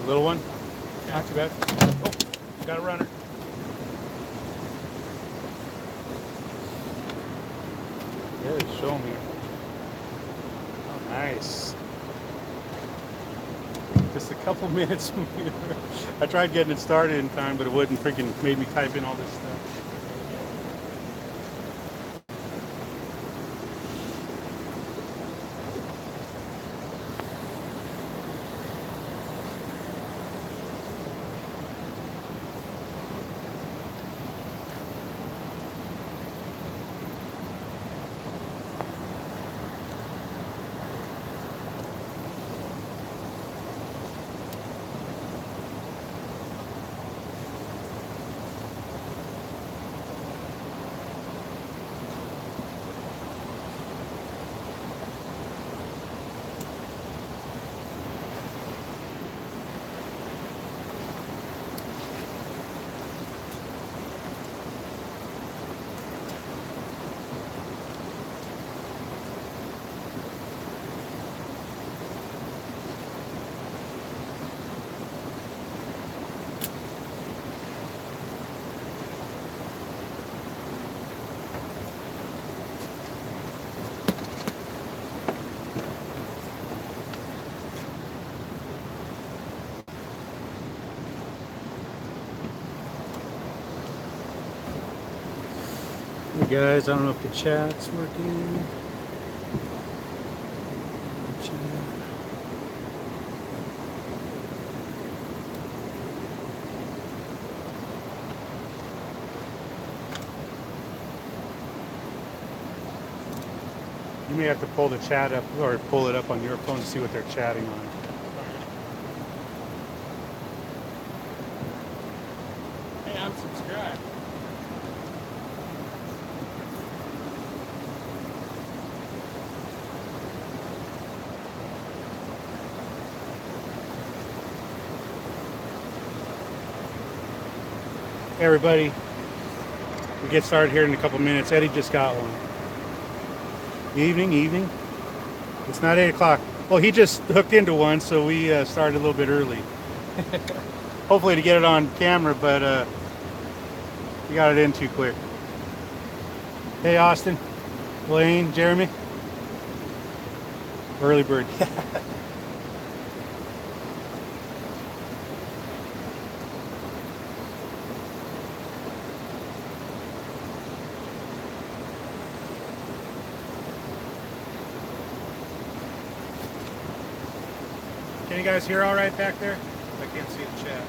Little one? Not too bad. Oh, got a runner. Good, show me. Oh, nice. Just a couple minutes. I tried getting it started in time, but it wouldn't. Freaking made me type in all this stuff. Hey guys, I don't know if the chat's working. You may have to pull the chat up or pull it up on your phone to see what they're chatting on. Hey, I'm subscribed. Hey everybody, we get started here in a couple minutes. Eddie just got one. Evening. It's not 8 o'clock. Well, he just hooked into one, so we started a little bit early. Hopefully to get it on camera, but we got it in too quick. Hey Austin, Blaine, Jeremy. Early bird. Can you guys hear all right back there? I can't see the chat.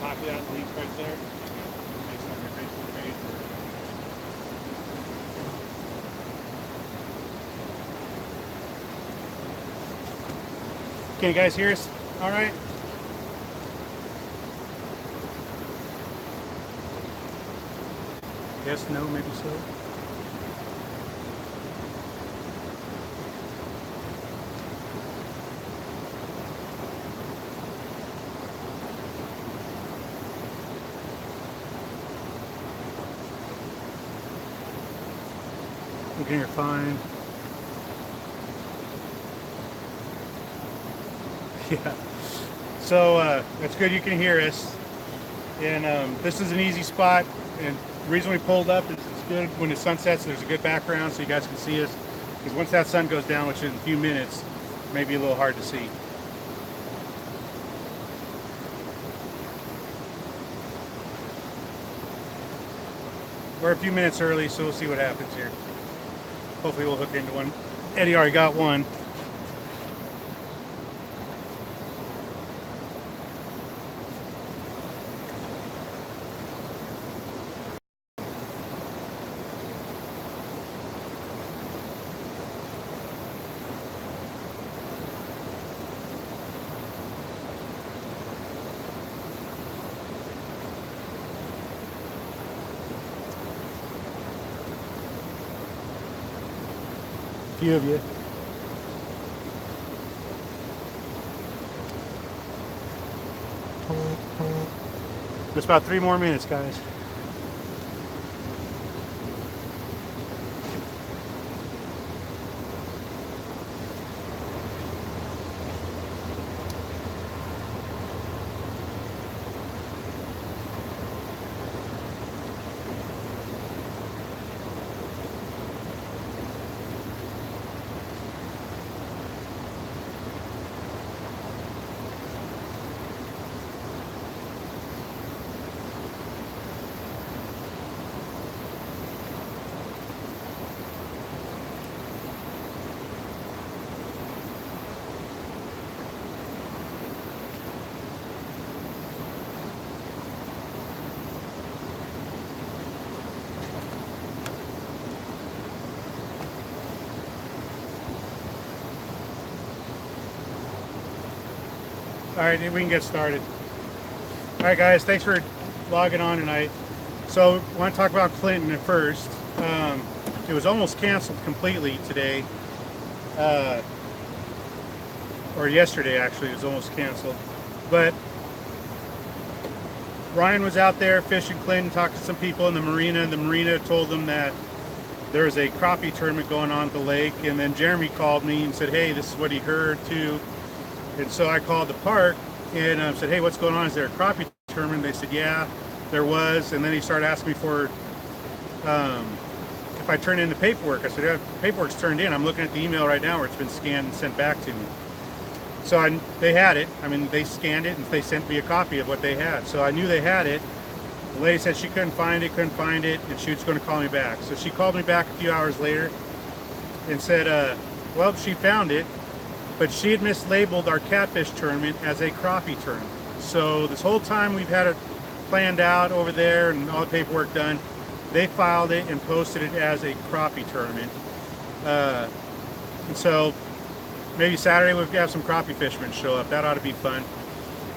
Copy that link right there. Paste on your Facebook page. Can you guys hear us? All right. Yes, no, maybe so. We can hear fine. Yeah. So that's good you can hear us. And this is an easy spot. And the reason we pulled up is it's good when the sun sets, there's a good background so you guys can see us. Because once that sun goes down, which is in a few minutes, it may be a little hard to see. We're a few minutes early, so we'll see what happens here. Hopefully we'll hook into one. Eddie already got one. Few of you. Just about 3 more minutes, guys. All right, we can get started. All right, guys, thanks for logging on tonight. So, I want to talk about Clinton at first. It was almost canceled completely today, or yesterday actually. It was almost canceled, but Ryan was out there fishing Clinton, talked to some people in the marina, and the marina told them that there was a crappie tournament going on at the lake. And then Jeremy called me and said, hey, this is what he heard too. And so I called the park and said, hey, what's going on? Is there a crappie tournament? They said, yeah, there was. And then he started asking me for if I turned in the paperwork. I said, yeah, paperwork's turned in. I'm looking at the email right now where it's been scanned and sent back to me. So they had it. I mean, they scanned it and they sent me a copy of what they had. So I knew they had it. The lady said she couldn't find it, and she was going to call me back. So she called me back a few hours later and said, well, she found it, but she had mislabeled our catfish tournament as a crappie tournament. So this whole time we've had it planned out over there and all the paperwork done, they filed it and posted it as a crappie tournament. And so maybe Saturday we'll have some crappie fishermen show up. That ought to be fun.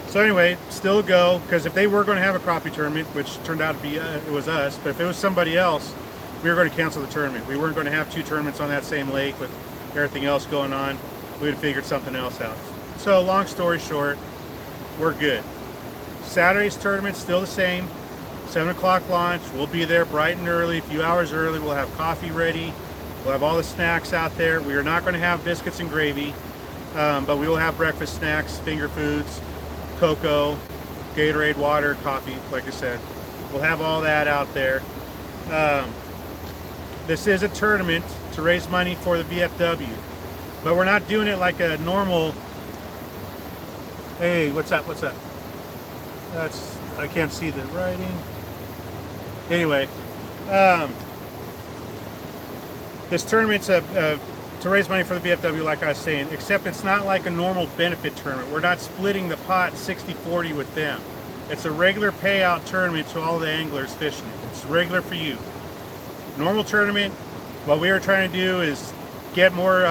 So anyway, still a go, because if they were going to have a crappie tournament, which turned out to be, it was us, but if it was somebody else, we were going to cancel the tournament. We weren't going to have 2 tournaments on that same lake with everything else going on. We would have figured something else out. So long story short, we're good. Saturday's tournament's still the same. 7 o'clock launch. We'll be there bright and early, a few hours early. We'll have coffee ready. We'll have all the snacks out there. We are not going to have biscuits and gravy, but we will have breakfast snacks, finger foods, cocoa, Gatorade, water, coffee, like I said. We'll have all that out there. This is a tournament to raise money for the VFW, but we're not doing it like a normal, hey, what's that? That's, I can't see the writing. Anyway, this tournament's to raise money for the VFW, like I was saying, except it's not like a normal benefit tournament. We're not splitting the pot 60-40 with them. It's a regular payout tournament to all the anglers fishing it. It's regular for you. Normal tournament, what we were trying to do is get more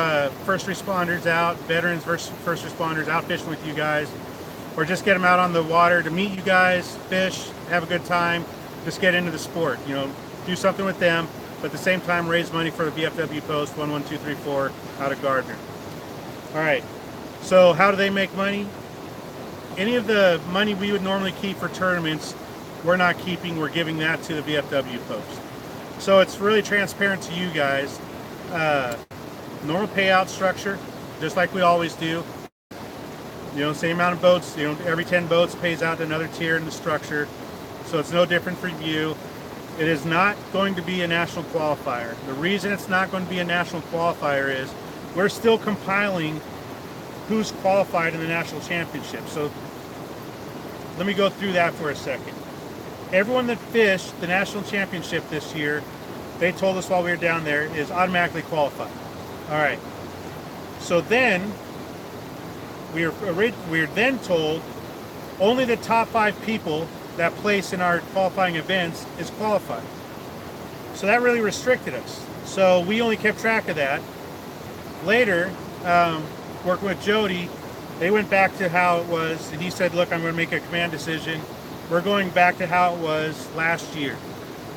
first responders out, veterans versus first responders out fishing with you guys, or just get them out on the water to meet you guys, fish, have a good time, just get into the sport, you know, do something with them, but at the same time raise money for the VFW post 11234 out of Gardner. All right, so how do they make money? Any of the money we would normally keep for tournaments, we're not keeping, we're giving that to the VFW post. So it's really transparent to you guys. Normal payout structure, just like we always do. You know, same amount of boats, you know, every 10 boats pays out another tier in the structure. So it's no different for you. It is not going to be a national qualifier. The reason it's not going to be a national qualifier is we're still compiling who's qualified in the national championship. So let me go through that for a second. everyone that fished the national championship this year, they told us while we were down there, is automatically qualified. All right. So then we were then told only the top 5 people that place in our qualifying events is qualified. So that really restricted us. So we only kept track of that. Later, working with Jody, they went back to how it was, and he said, look, I'm going to make a command decision. We're going back to how it was last year.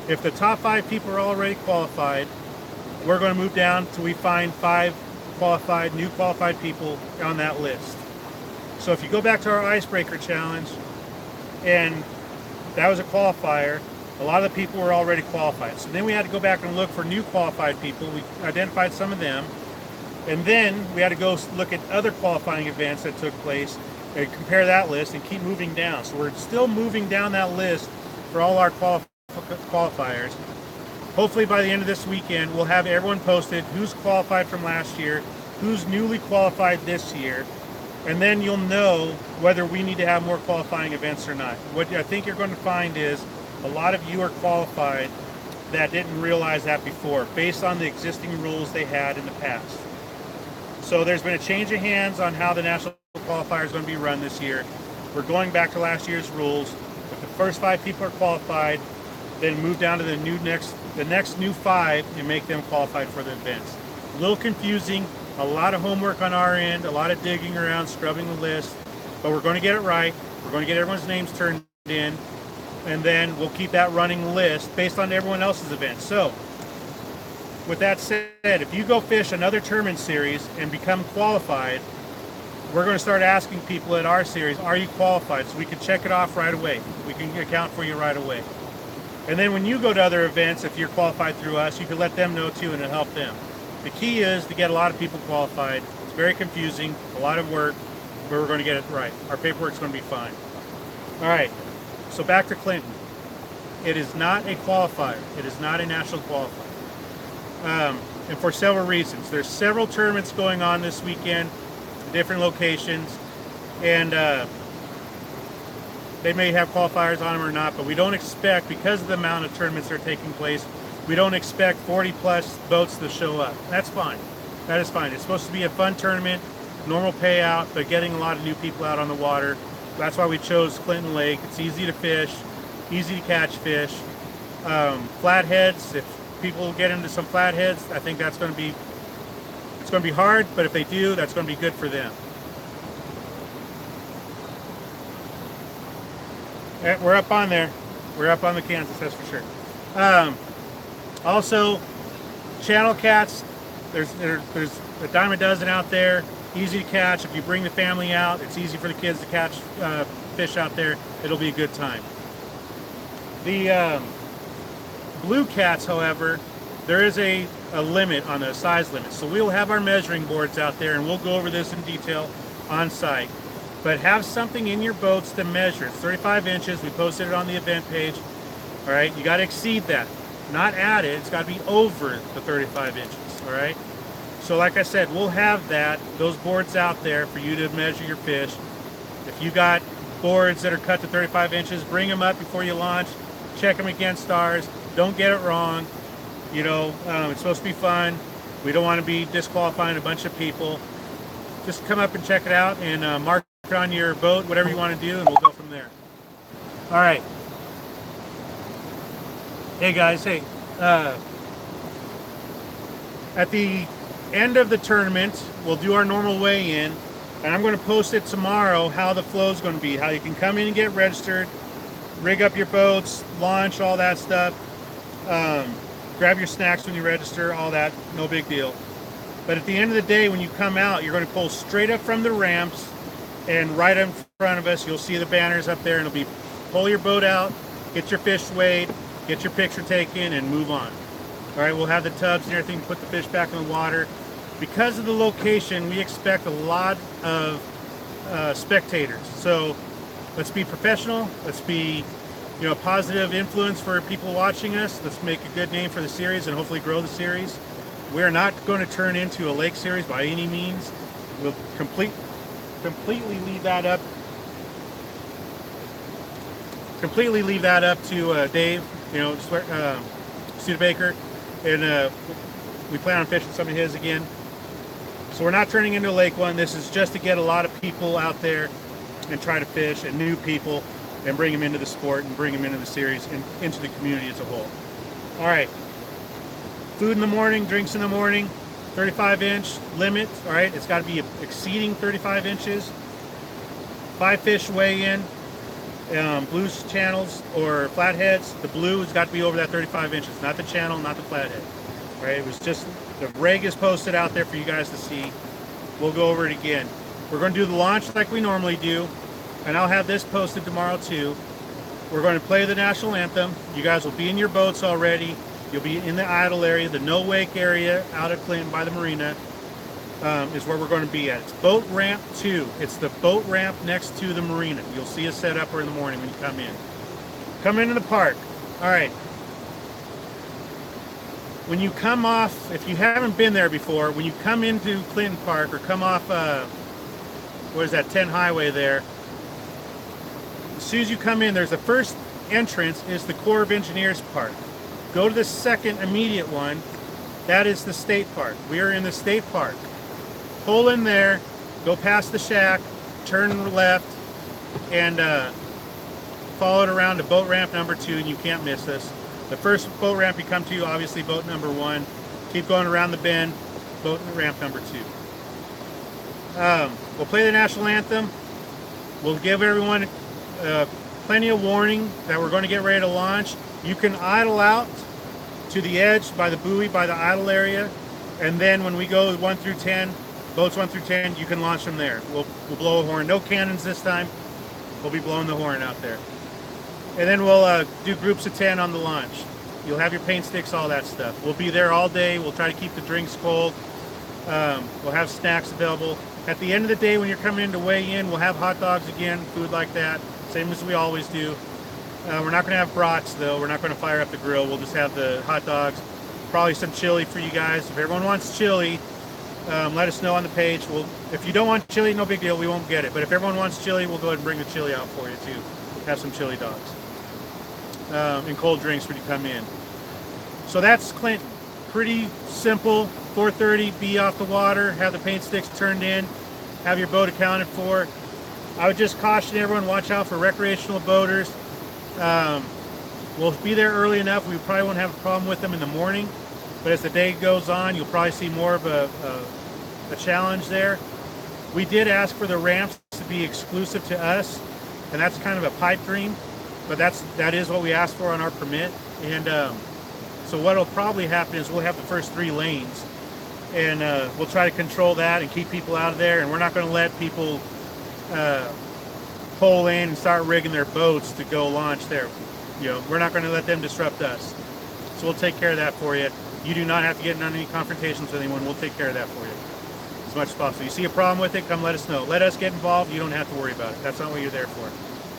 If the top 5 people are already qualified, we're going to move down till we find 5 new qualified people on that list. So if you go back to our icebreaker challenge, and that was a qualifier, a lot of the people were already qualified. So then we had to go back and look for new qualified people. We identified some of them. And then we had to go look at other qualifying events that took place and compare that list and keep moving down. So we're still moving down that list for all our qualifiers. Hopefully by the end of this weekend, we'll have everyone posted who's qualified from last year, who's newly qualified this year, and then you'll know whether we need to have more qualifying events or not. What I think you're going to find is a lot of you are qualified that didn't realize that before, based on the existing rules they had in the past. So there's been a change of hands on how the national qualifier is going to be run this year. We're going back to last year's rules. If the first 5 people are qualified, then move down to the next new 5 and make them qualified for the events. A little confusing, a lot of homework on our end, a lot of digging around, scrubbing the list, but we're going to get it right. We're going to get everyone's names turned in, and then we'll keep that running list based on everyone else's events. So, with that said, if you go fish another tournament series and become qualified, we're going to start asking people at our series, are you qualified? So we can check it off right away. We can account for you right away. And then when you go to other events, if you're qualified through us, you can let them know too, and it'll help them. The key is to get a lot of people qualified. It's very confusing, a lot of work, but we're going to get it right. Our paperwork's going to be fine. All right, so back to Clinton. It is not a qualifier. It is not a national qualifier. And for several reasons. There's several tournaments going on this weekend, different locations, and they may have qualifiers on them or not, but we don't expect, because of the amount of tournaments that are taking place, we don't expect 40 plus boats to show up. That's fine. That is fine. It's supposed to be a fun tournament, normal payout, but getting a lot of new people out on the water. That's why we chose Clinton Lake. It's easy to fish, easy to catch fish. Flatheads, if people get into some flatheads, I think it's going to be hard, but if they do, that's going to be good for them. We're up on there. We're up on the Kansas, that's for sure. Also, channel cats, there's a dime a dozen out there, easy to catch. If you bring the family out, it's easy for the kids to catch fish out there. It'll be a good time. The blue cats, however, there is a limit on the size limit. So we'll have our measuring boards out there, and we'll go over this in detail on site. But have something in your boats to measure. It's 35 inches. We posted it on the event page. All right, you got to exceed that. Not add it. It's got to be over the 35 inches. All right. So like I said, we'll have those boards out there for you to measure your fish. If you got boards that are cut to 35 inches, bring them up before you launch. Check them against ours. Don't get it wrong. You know, it's supposed to be fun. We don't want to be disqualifying a bunch of people. Just come up and check it out and mark it on your boat, whatever you want to do, and we'll go from there. All right. Hey guys, hey. At the end of the tournament, we'll do our normal weigh-in, and I'm going to post it tomorrow how the flow is going to be, how you can come in and get registered, rig up your boats, launch, all that stuff. Grab your snacks when you register, all that, no big deal. But at the end of the day, when you come out, you're going to pull straight up from the ramps, and right in front of us, you'll see the banners up there, and it'll be pull your boat out, get your fish weighed, get your picture taken, and move on. All right, we'll have the tubs and everything to put the fish back in the water. Because of the location, we expect a lot of spectators. So let's be professional. Let's be, a positive influence for people watching us. Let's make a good name for the series and hopefully grow the series. We're not going to turn into a lake series by any means. We'll completely leave that up completely leave that up to Dave, Studebaker, and we plan on fishing some of his again. So we're not turning into a lake one. This is just to get a lot of people out there and try to fish, and new people, and bring them into the sport and bring them into the series and into the community as a whole. All right. Food in the morning, drinks in the morning, 35-inch limit. All right. It's got to be exceeding 35 inches. 5 fish weigh in. Blues channels or flatheads. The blue has got to be over that 35 inches, not the channel, not the flathead. All right. It was just the reg is posted out there for you guys to see. We'll go over it again. We're going to do the launch like we normally do, and I'll have this posted tomorrow too. We're going to play the national anthem. You guys will be in your boats already. You'll be in the idle area, the no wake area out at Clinton by the marina is where we're going to be at. It's boat ramp 2. It's the boat ramp next to the marina. You'll see us set up in the morning when you come in. Come into the park. All right. When you come off, if you haven't been there before, when you come into Clinton Park or come off, what is that, 10 highway there, as soon as you come in, there's the first entrance is the Corps of Engineers Park. Go to the second immediate one. That is the state park. We are in the state park. Pull in there, go past the shack, turn left, and follow it around to boat ramp number 2, and you can't miss us. The first boat ramp you come to, obviously boat number 1. Keep going around the bend, boat ramp number 2. We'll play the national anthem. We'll give everyone plenty of warning that we're going to get ready to launch. You can idle out to the edge by the buoy, by the idle area, and then when we go 1 through 10, boats 1 through 10, you can launch them there. We'll blow a horn. No cannons this time. We'll be blowing the horn out there. And then we'll do groups of 10 on the launch. You'll have your paint sticks, all that stuff. We'll be there all day. We'll try to keep the drinks cold. We'll have snacks available. At the end of the day, when you're coming in to weigh in, we'll have hot dogs again, food like that, same as we always do. We're not going to have brats, though. We're not going to fire up the grill. We'll just have the hot dogs, probably some chili for you guys. If everyone wants chili, let us know on the page. If you don't want chili, no big deal. We won't get it. But if everyone wants chili, we'll go ahead and bring the chili out for you, too. Have some chili dogs. And cold drinks when you come in. So that's Clinton. Pretty simple. 4:30, be off the water, have the paint sticks turned in, have your boat accounted for. I would just caution everyone, watch out for recreational boaters. We'll be there early enough. We probably won't have a problem with them in the morning. But as the day goes on, you'll probably see more of a challenge there. We did ask for the ramps to be exclusive to us, and that's kind of a pipe dream. But that is what we asked for on our permit. And so what will probably happen is we'll have the first 3 lanes, and we'll try to control that and keep people out of there. And we're not going to let people pull in and start rigging their boats to go launch there. We're not going to let them disrupt us. So we'll take care of that for you. You do not have to get into any confrontations with anyone. We'll take care of that for you as much as possible. You see a problem with it, come let us know. Let us get involved. You don't have to worry about it. That's not what you're there for.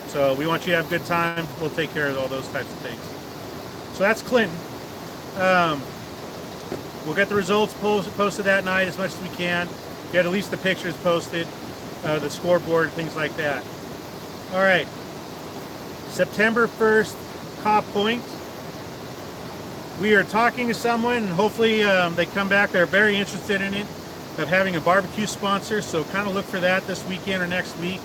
So we want you to have a good time. We'll take care of all those types of things. So that's Clinton. We'll get the results posted that night as much as we can. Get at least the pictures posted, the scoreboard, things like that. All right. September 1st, Cop Point. We are talking to someone, and hopefully they come back. They're very interested in it, of having a barbecue sponsor. So kind of look for that this weekend or next week.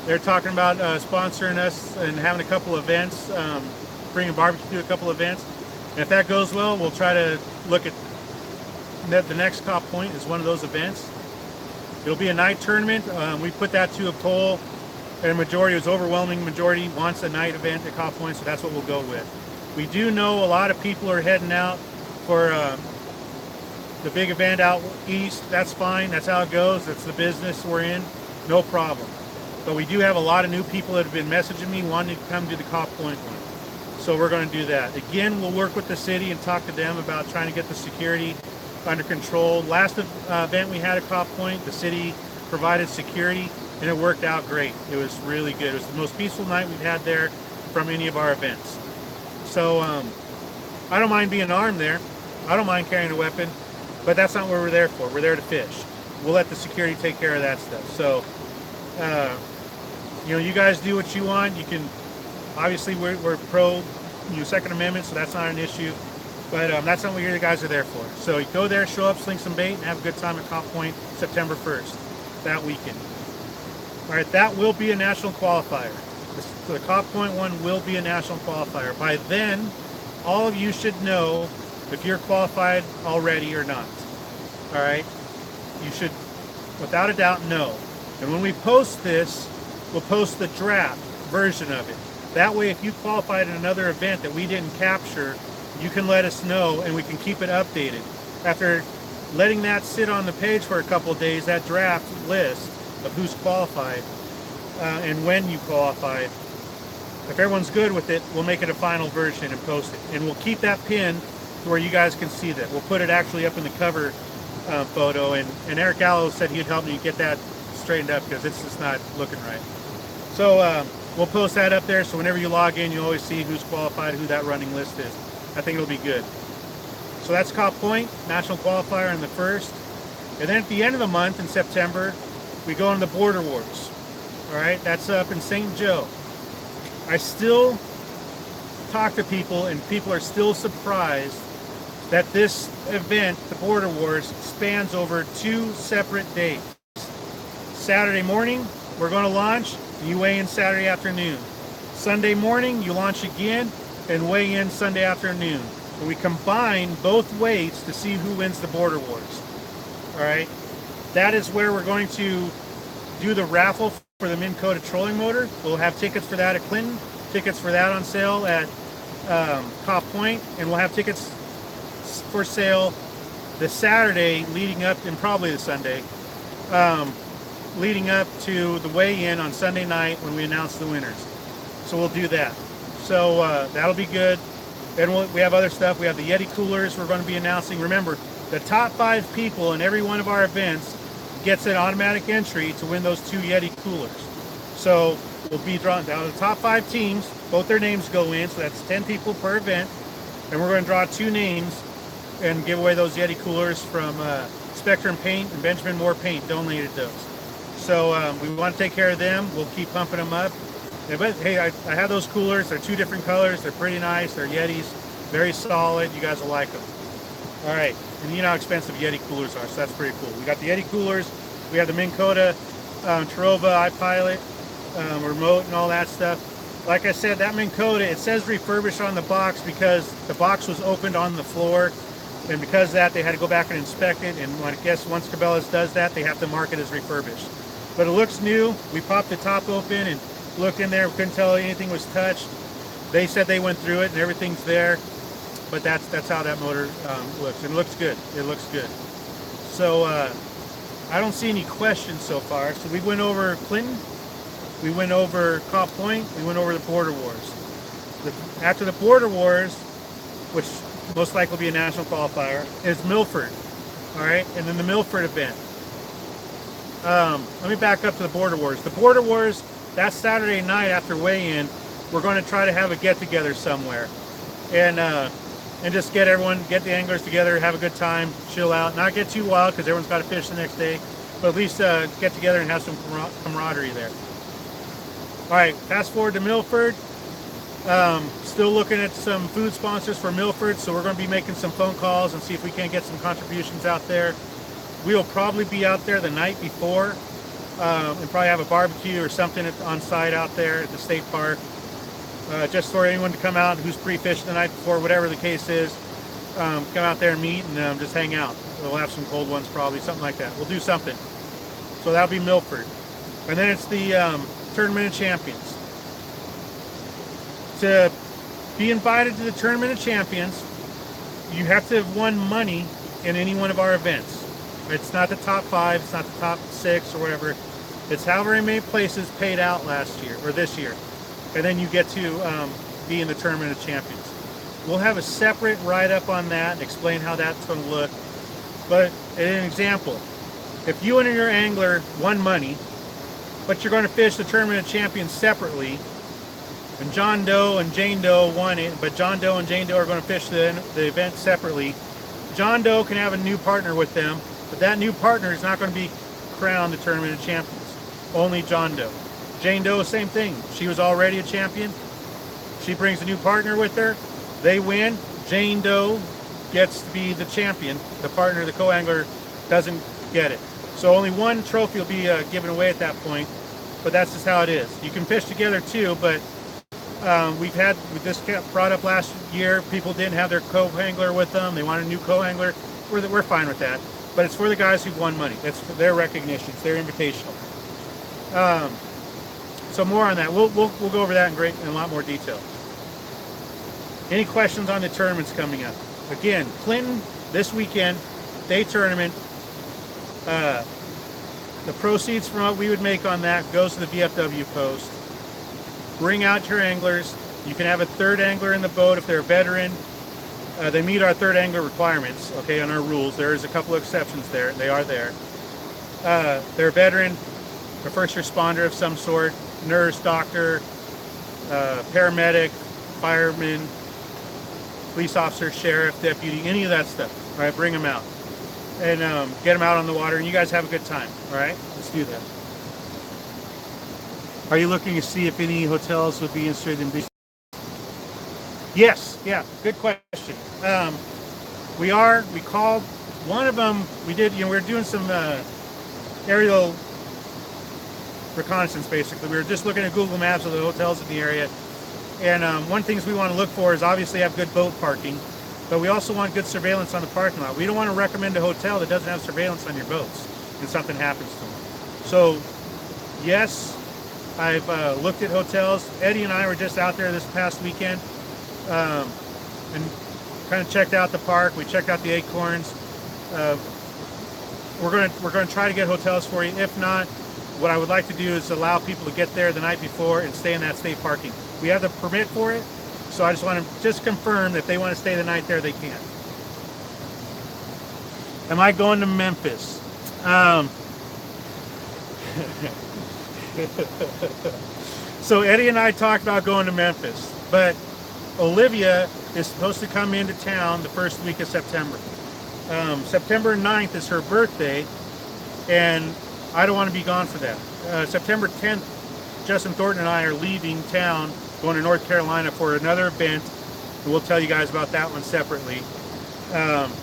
They're talking about sponsoring us and having a couple events, bringing barbecue to a couple events. And if that goes well, we'll try to look at the next Cop Point is one of those events. It'll be a night tournament. We put that to a poll, and overwhelming majority wants a night event at Cop Point, so that's what we'll go with. We do know a lot of people are heading out for the big event out east. That's fine. That's how it goes. That's the business we're in. No problem. But we do have a lot of new people that have been messaging me wanting to come to the Cop Point one. So we're going to do that. Again, we'll work with the city and talk to them about trying to get the security under control. Last event we had at Cop Point, the city provided security, and it worked out great. It was really good. It was the most peaceful night we've had there from any of our events. So I don't mind being armed there. I don't mind carrying a weapon, but that's not what we're there for. We're there to fish. We'll let the security take care of that stuff. So, you guys do what you want. You can Obviously, we're pro Second Amendment, so that's not an issue. But that's not what you guys are there for. So you go there, show up, sling some bait, and have a good time at Cop Point September 1st, that weekend. All right, that will be a national qualifier. The Cop Point one will be a national qualifier. By then, all of you should know if you're qualified already or not. All right, you should, without a doubt, know. And when we post this, we'll post the draft version of it. That way, if you qualified in another event that we didn't capture, you can let us know and we can keep it updated. After letting that sit on the page for a couple of days, that draft list of who's qualified and when you qualified, if everyone's good with it, we'll make it a final version and post it. And we'll keep that pinned to where you guys can see that. We'll put it actually up in the cover photo. And Eric Gallo said he'd help me get that straightened up because it's just not looking right. So we'll post that up there, so whenever you log in, you always see who's qualified, who that running list is. I think it'll be good. So that's Cop Point, national qualifier in the 1st. And then at the end of the month in September, we go on the Border Wars. All right, that's up in St. Joe. I still talk to people, and people are still surprised that this event, the Border Wars, spans over 2 separate days. Saturday morning, we're going to launch. You weigh in Saturday afternoon. Sunday morning, you launch again and weigh in Sunday afternoon. And we combine both weights to see who wins the Border Wars. All right. That is where we're going to do the raffle for the Minn Kota trolling motor. We'll have tickets for that at Clinton, tickets for that on sale at Cop Point, and we'll have tickets for sale the Saturday leading up, and probably the Sunday, leading up to the weigh-in on Sunday night when we announce the winners. So we'll do that. So that'll be good. And we have other stuff. We have the Yeti coolers we're going to be announcing. Remember, the top 5 people in every one of our events gets an automatic entry to win those 2 Yeti coolers. So we'll be drawing down the top 5 teams. Both their names go in, so that's 10 people per event. And we're going to draw 2 names and give away those Yeti coolers from Spectrum Paint and Benjamin Moore Paint donated those. So we want to take care of them. We'll keep pumping them up. Yeah, but hey, I have those coolers. They're 2 different colors. They're pretty nice. They're Yetis. Very solid. You guys will like them. All right. And you know how expensive Yeti coolers are, so that's pretty cool. We got the Yeti coolers. We have the Minn Kota Tarova iPilot remote and all that stuff. Like I said, that Minn Kota, it says refurbished on the box because the box was opened on the floor. And because of that, they had to go back and inspect it. And I guess once Cabela's does that, they have to mark it as refurbished. But it looks new. We popped the top open and looked in there. We couldn't tell anything was touched. They said they went through it and everything's there. But that's how that motor looks. And it looks good. It looks good. So I don't see any questions so far. So we went over Clinton. We went over Cop Point. We went over the Border Wars. After the Border Wars, which most likely will be a national qualifier, is Milford. All right, and then the Milford event. Let me back up to the Border Wars. The Border Wars, that Saturday night after weigh-in, we're going to try to have a get-together somewhere, and just get the anglers together, have a good time, chill out, not get too wild because everyone's got to fish the next day, but at least get together and have some camaraderie there. All right, fast forward to Milford. Still looking at some food sponsors for Milford, so we're going to be making some phone calls and see if we can get some contributions out there. We'll probably be out there the night before and probably have a barbecue or something on site out there at the state park. Just for anyone to come out who's pre-fished the night before, whatever the case is, come out there and meet and just hang out. We'll have some cold ones probably, something like that. We'll do something. So that'll be Milford. And then it's the Tournament of Champions. To be invited to the Tournament of Champions, you have to have won money in any one of our events. It's not the top 5, it's not the top 6 or whatever. It's however many places paid out last year or this year. And then you get to be in the Tournament of Champions. We'll have a separate write-up on that and explain how that's going to look. But an example, if you and your angler won money, but you're going to fish the Tournament of Champions separately, and John Doe and Jane Doe won it, but John Doe and Jane Doe are going to fish the event separately, John Doe can have a new partner with them, but that new partner is not going to be crowned the Tournament of Champions. Only John Doe. Jane Doe, same thing. She was already a champion. She brings a new partner with her. They win. Jane Doe gets to be the champion. The partner, the co-angler, doesn't get it. So only one trophy will be given away at that point. But that's just how it is. You can fish together too, but we've had this brought up last year. People didn't have their co-angler with them. They wanted a new co-angler. We're fine with that. But it's for the guys who've won money. That's for their recognition. It's their invitational. So more on that. We'll go over that in a lot more detail. Any questions on the tournaments coming up? Again, Clinton this weekend, day tournament. The proceeds from what we would make on that goes to the VFW post. Bring out your anglers. You can have a third angler in the boat if they're a veteran. They meet our third angler requirements, okay, on our rules. There's a couple of exceptions there. They are there. They're a veteran, a first responder of some sort, nurse, doctor, paramedic, fireman, police officer, sheriff, deputy, any of that stuff. All right, bring them out and get them out on the water, and you guys have a good time. All right, let's do that. Are you looking to see if any hotels would be interested in beach? Yes, yeah, good question. We called one of them. We did, we're doing some aerial reconnaissance, basically. We were just looking at Google Maps of the hotels in the area. And one thing we want to look for is obviously have good boat parking, but we also want good surveillance on the parking lot. We don't want to recommend a hotel that doesn't have surveillance on your boats and something happens to them. So, yes, I've looked at hotels. Eddie and I were just out there this past weekend and kind of checked out the park. We checked out the Acorns. We're going to try to get hotels for you. If not, what I would like to do is allow people to get there the night before and stay in that state parking. We have the permit for it, so I just want to confirm that if they want to stay the night there, they can. Am I going to Memphis? So Eddie and I talked about going to Memphis, but Olivia is supposed to come into town the first week of September. September 9th is her birthday, and I don't want to be gone for that. September 10th, Justin Thornton and I are leaving town, going to North Carolina for another event, and we'll tell you guys about that one separately.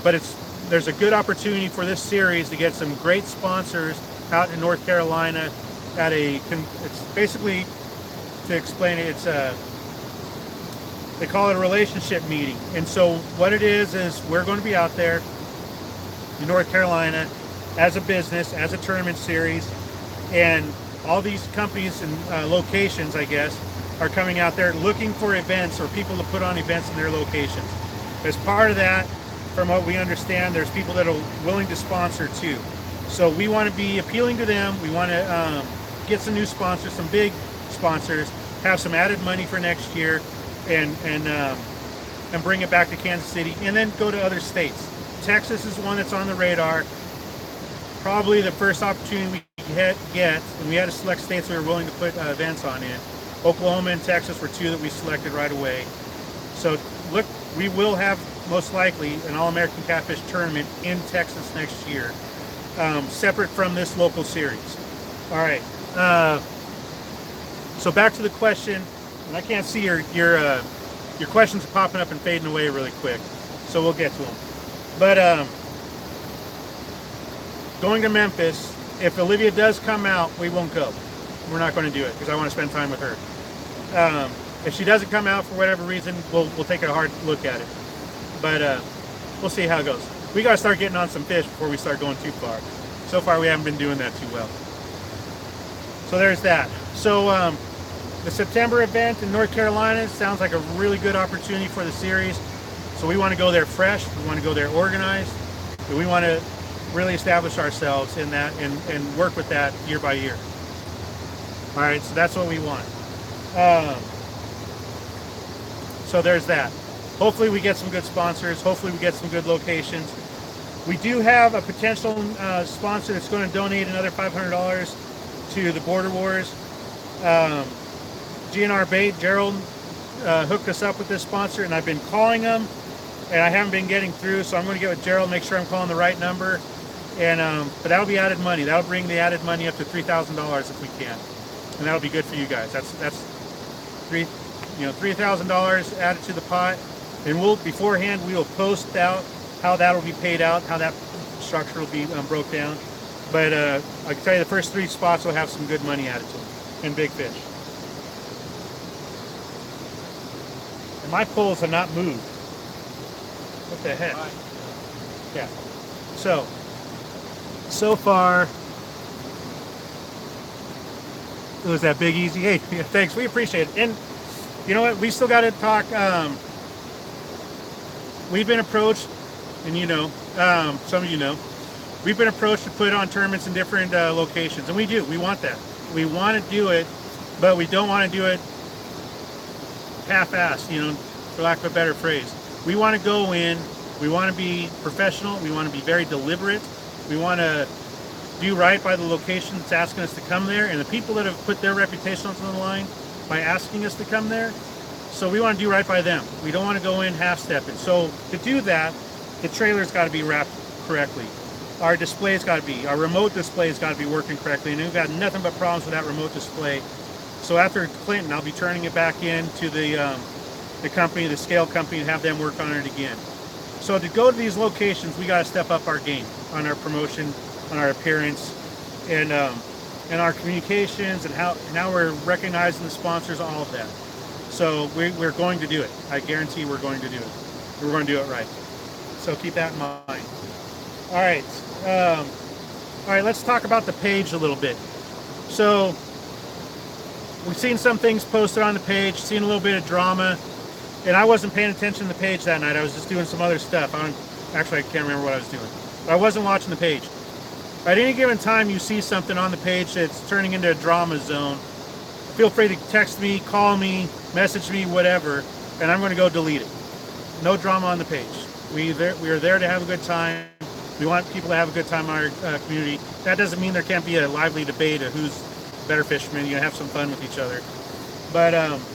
But there's a good opportunity for this series to get some great sponsors out in North Carolina at it's basically, to explain it, they call it a relationship meeting. And so what it is we're going to be out there in North Carolina as a business, as a tournament series, and all these companies and locations, I guess, are coming out there looking for events or people to put on events in their locations. As part of that, from what we understand, there's people that are willing to sponsor too. So we want to be appealing to them. We want to get some new sponsors, some big sponsors, have some added money for next year, and bring it back to Kansas City, and then go to other states. Texas is one that's on the radar. Probably the first opportunity we get, and we had to select states we were willing to put events on in. Oklahoma and Texas were two that we selected right away. So look, we will have most likely an All-American Catfish tournament in Texas next year, separate from this local series. All right. So back to the question, and I can't see your questions are popping up and fading away really quick, so we'll get to them. But going to Memphis, if Olivia does come out, we won't go. We're not going to do it because I want to spend time with her. If she doesn't come out for whatever reason, we'll take a hard look at it. But we'll see how it goes. We got to start getting on some fish before we start going too far. So far, we haven't been doing that too well. So there's that. So the September event in North Carolina sounds like a really good opportunity for the series. So we want to go there fresh. We want to go there organized. And we want to really establish ourselves in that and work with that year by year. All right, so that's what we want. So there's that. Hopefully we get some good sponsors. Hopefully we get some good locations. We do have a potential sponsor that's going to donate another $500 to the Border Wars. GNR Bait, Gerald, hooked us up with this sponsor, and I've been calling them, and I haven't been getting through, so I'm going to get with Gerald, make sure I'm calling the right number. And but that'll be added money. That'll bring the added money up to $3,000 if we can. And that'll be good for you guys. That's $3,000 added to the pot, and beforehand we will post out how that will be paid out, how that structure will be broke down. But I can tell you the first 3 spots will have some good money added to them, and big fish. And my poles have not moved. What the heck? Yeah. So far, it was that big easy. Hey, thanks. We appreciate it. And you know what? We still got to talk. We've been approached, and some of you know, we've been approached to put on tournaments in different locations, and we do. We want that. We want to do it, but we don't want to do it half-assed, for lack of a better phrase. We want to go in. We want to be professional. We want to be very deliberate. We want to do right by the location that's asking us to come there, and the people that have put their reputation on the line by asking us to come there. So we want to do right by them. We don't want to go in half-stepping. So to do that, the trailer's got to be wrapped correctly. Our display's got to be, our remote display's got to be working correctly, and we've got nothing but problems with that remote display. So after Clinton, I'll be turning it back in to the company, the scale company, and have them work on it again. So to go to these locations, we got to step up our game on our promotion, on our appearance, and our communications, and how we're recognizing the sponsors, all of that. So we're going to do it. I guarantee we're going to do it. We're going to do it right. So keep that in mind. All right. Let's talk about the page a little bit. So we've seen some things posted on the page, seen a little bit of drama, and I wasn't paying attention to the page that night. I was just doing some other stuff. I can't remember what I was doing. But I wasn't watching the page. At any given time you see something on the page that's turning into a drama zone, feel free to text me, call me, message me, whatever, and I'm going to go delete it. No drama on the page. We are there to have a good time. We want people to have a good time in our community. That doesn't mean there can't be a lively debate of who's better fisherman. You have some fun with each other. But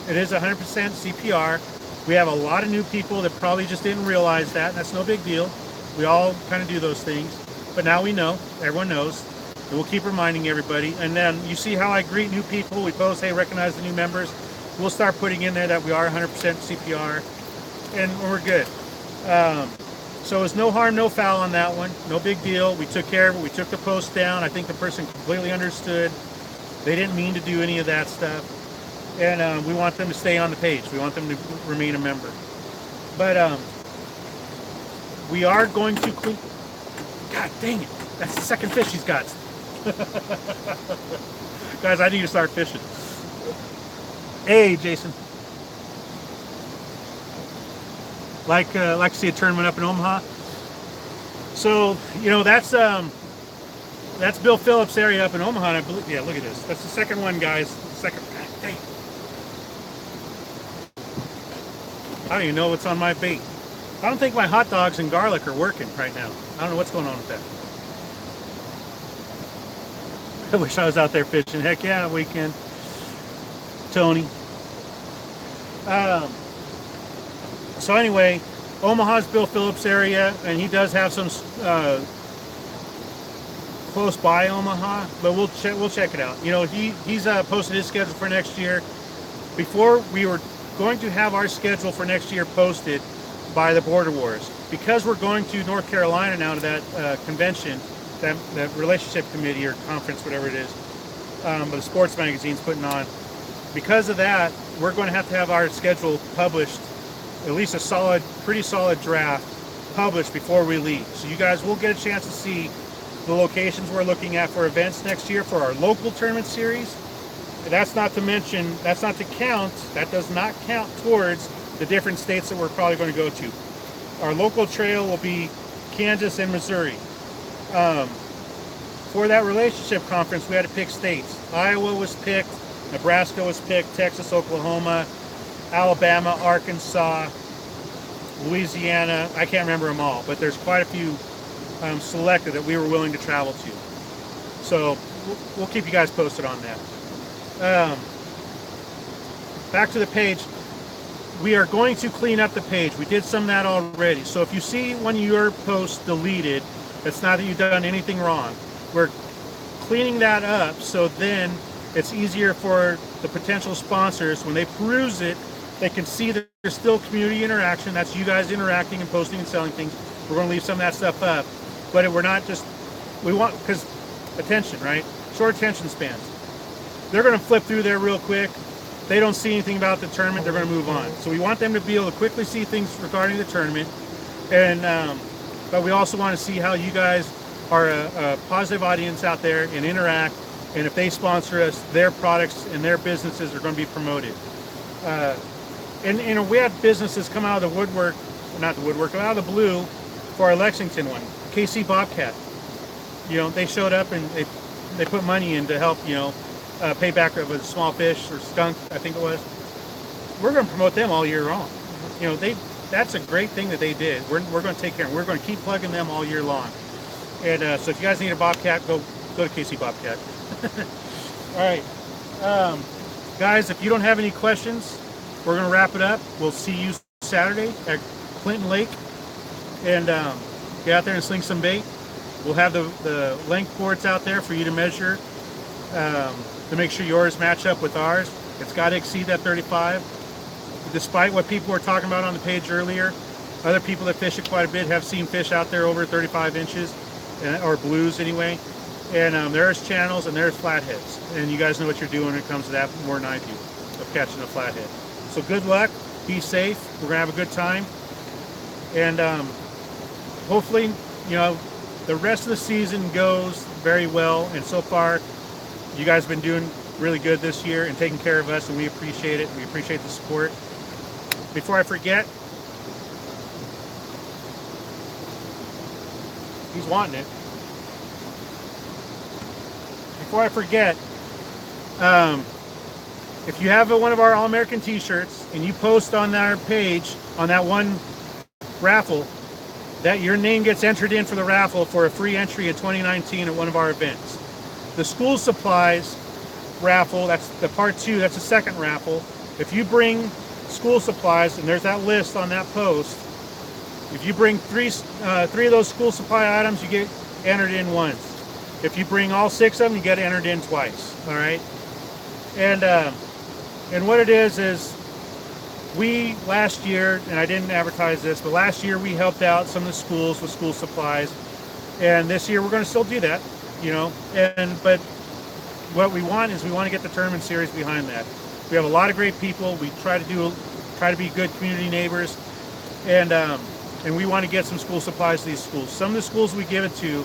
it is 100% CPR. We have a lot of new people that probably just didn't realize that, and that's no big deal. We all kind of do those things. But now we know. Everyone knows. And we'll keep reminding everybody. And then you see how I greet new people. We post, hey, recognize the new members. We'll start putting in there that we are 100% CPR. And we're good. So it's no harm, no foul on that one. No big deal. We took care of it. We took the post down. I think the person completely understood. They didn't mean to do any of that stuff. And we want them to stay on the page. We want them to remain a member. But we are going to clean... God dang it. That's the second fish he's got. Guys, I need to start fishing. Hey, Jason. Like to see a tournament up in Omaha. So, that's Bill Phillips' area up in Omaha. And I believe, yeah, look at this. That's the second one, guys. Second. God dang. I don't even know what's on my bait. I don't think my hot dogs and garlic are working right now. I don't know what's going on with that. I wish I was out there fishing. Heck yeah, weekend. Tony. So anyway, Omaha's Bill Phillips area, and he does have some close by Omaha, but we'll check it out. He's posted his schedule for next year. Before we were going to have our schedule for next year posted by the Border Wars. Because we're going to North Carolina now to that convention, that relationship committee or conference, whatever it is, but the sports magazine's putting on. Because of that, we're going to have our schedule published, at least a pretty solid draft published before we leave. So you guys will get a chance to see the locations we're looking at for events next year for our local tournament series. That's not to mention, that does not count towards the different states that we're probably going to go to. Our local trail will be Kansas and Missouri. For that relationship conference, we had to pick states. Iowa was picked, Nebraska was picked, Texas, Oklahoma, Alabama, Arkansas, Louisiana. I can't remember them all, but there's quite a few selected that we were willing to travel to. So we'll keep you guys posted on that. Back to the page. We are going to clean up the page. We did some of that already. So if you see one of your posts deleted, that's not that you've done anything wrong. We're cleaning that up so then it's easier for the potential sponsors when they peruse it they can see that there's still community interaction. That's you guys interacting and posting and selling things. We're going to leave some of that stuff up, but we're not just, we want, because attention, right? Short attention spans. They're going to flip through there real quick. They don't see anything about the tournament, they're going to move on. So we want them to be able to quickly see things regarding the tournament, and but we also want to see how you guys are a positive audience out there and interact. And if they sponsor us, their products and their businesses are going to be promoted. And we had businesses come out of the woodwork, not the woodwork, out of the blue for our Lexington one, KC Bobcat. You know, they showed up and they put money in to help, you know, pay back of a small fish or skunk, I think it was. We're going to promote them all year long. You know, that's a great thing that they did. We're going to take care of them. We're going to keep plugging them all year long. And so if you guys need a Bobcat, go to KC Bobcat. All right. Guys, if you don't have any questions, we're going to wrap it up. We'll see you Saturday at Clinton Lake. And get out there and sling some bait. We'll have the length boards out there for you to measure to make sure yours match up with ours. It's got to exceed that 35. Despite what people were talking about on the page earlier, other people that fish it quite a bit have seen fish out there over 35 inches, or blues anyway. And there's channels and there's flatheads. And you guys know what you're doing when it comes to that more than I do, of catching a flathead. So good luck, be safe, we're gonna have a good time. And hopefully, you know, the rest of the season goes very well. And so far, you guys have been doing really good this year and taking care of us, and we appreciate it. We appreciate the support. Before I forget, he's wanting it. Before I forget, if you have one of our All-American t-shirts and you post on our page on that one raffle, that your name gets entered in for the raffle for a free entry in 2019 at one of our events. The school supplies raffle, that's the part 2, that's the second raffle. If you bring school supplies, and there's that list on that post, if you bring three of those school supply items, you get entered in once. If you bring all 6 of them, you get entered in twice. All right. And what it is we last year, and I didn't advertise this, but last year we helped out some of the schools with school supplies, and this year we're going to still do that, you know. But what we want is we want to get the tournament series behind that. We have a lot of great people. We try to be good community neighbors, and we want to get some school supplies to these schools. Some of the schools we give it to.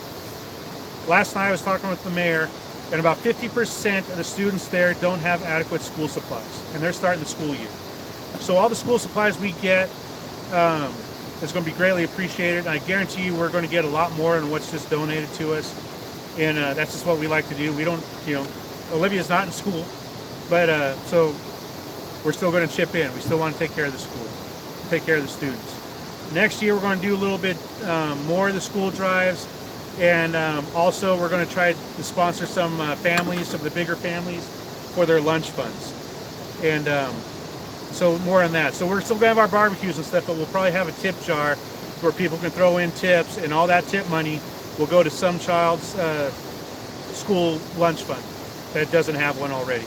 Last night I was talking with the mayor, and about 50% of the students there don't have adequate school supplies, and they're starting the school year. So all the school supplies we get is going to be greatly appreciated. And I guarantee you we're going to get a lot more than what's just donated to us. And that's just what we like to do. We don't, you know, Olivia's not in school, but so we're still going to chip in. We still want to take care of the school, take care of the students. Next year we're going to do a little bit more of the school drives. And also we're going to try to sponsor some families, some of the bigger families, for their lunch funds. And so more on that. So we're still going to have our barbecues and stuff, but we'll probably have a tip jar where people can throw in tips, and all that tip money will go to some child's school lunch fund that doesn't have one already.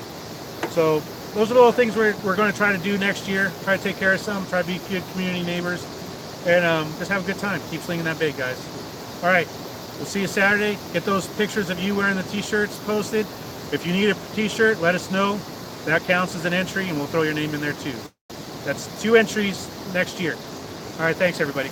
So those are the little things we're going to try to do next year. Try to take care of some, try to be good community neighbors, and just have a good time. Keep slinging that bait, guys. All right. We'll see you Saturday. Get those pictures of you wearing the t-shirts posted. If you need a t-shirt, let us know. That counts as an entry, and we'll throw your name in there too. That's 2 entries next year. All right, thanks everybody.